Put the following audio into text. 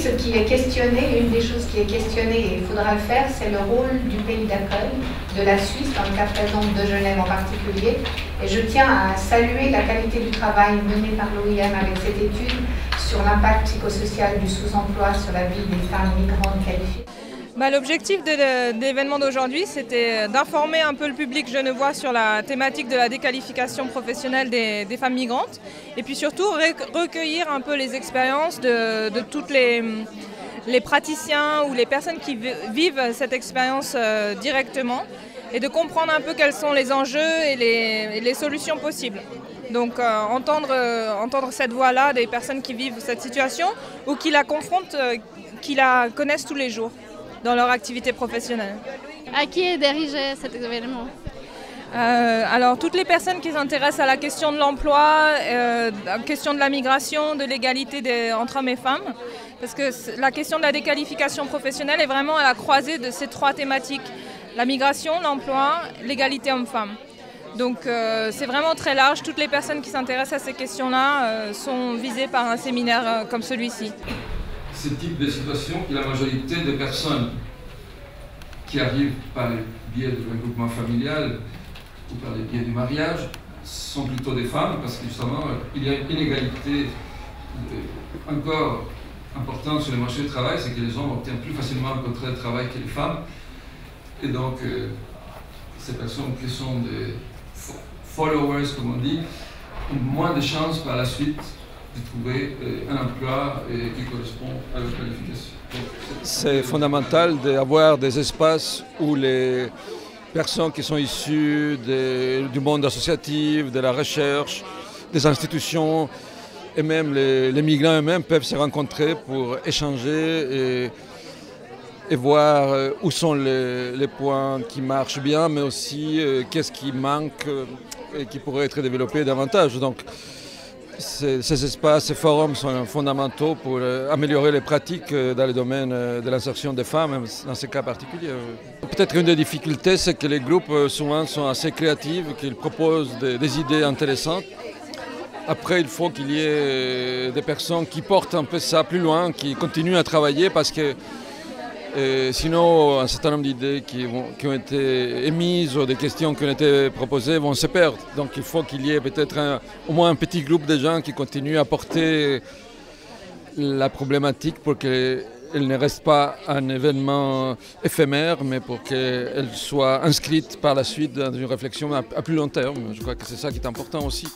ce qui est questionné, une des choses qui est questionnée, et il faudra le faire, c'est le rôle du pays d'accueil, de la Suisse, dans le cas présent de Genève en particulier. Et je tiens à saluer la qualité du travail mené par l'OIM avec cette étude sur l'impact psychosocial du sous-emploi sur la vie des femmes migrantes qualifiées. L'objectif de l'événement d'aujourd'hui, c'était d'informer un peu le public genevois sur la thématique de la déqualification professionnelle des femmes migrantes et puis surtout recueillir un peu les expériences de toutes les praticiens ou les personnes qui vivent cette expérience directement et de comprendre un peu quels sont les enjeux et les solutions possibles. Donc entendre cette voix-là des personnes qui vivent cette situation ou qui la confrontent, qui la connaissent tous les jours dans leur activité professionnelle. À qui est dirigé cet événement? Alors toutes les personnes qui s'intéressent à la question de l'emploi, la question de la migration, de l'égalité entre hommes et femmes, parce que la question de la déqualification professionnelle est vraiment à la croisée de ces trois thématiques, la migration, l'emploi, l'égalité homme-femme. Donc c'est vraiment très large, toutes les personnes qui s'intéressent à ces questions-là sont visées par un séminaire comme celui-ci. Ce type de situation, la majorité des personnes qui arrivent par le biais du regroupement familial ou par le biais du mariage sont plutôt des femmes parce que justement il y a une inégalité encore importante sur le marché du travail, c'est que les hommes obtiennent plus facilement un contrat de travail que les femmes. Et donc ces personnes qui sont des followers, comme on dit, ont moins de chances par la suite de trouver un emploi qui correspond à leur qualification. C'est fondamental d'avoir des espaces où les personnes qui sont issues du monde associatif, de la recherche, des institutions et même les migrants eux-mêmes peuvent se rencontrer pour échanger et voir où sont les points qui marchent bien, mais aussi qu'est-ce qui manque et qui pourrait être développé davantage. Donc, ces espaces, ces forums sont fondamentaux pour améliorer les pratiques dans le domaine de l'insertion des femmes, dans ce cas particulier. Peut-être une des difficultés, c'est que les groupes souvent sont assez créatifs, qu'ils proposent des idées intéressantes. Après, il faut qu'il y ait des personnes qui portent un peu ça plus loin, qui continuent à travailler parce que sinon, un certain nombre d'idées qui ont été émises ou des questions qui ont été proposées vont se perdre. Donc il faut qu'il y ait peut-être au moins un petit groupe de gens qui continuent à porter la problématique pour qu'elle ne reste pas un événement éphémère, mais pour qu'elle soit inscrite par la suite dans une réflexion à plus long terme. Je crois que c'est ça qui est important aussi.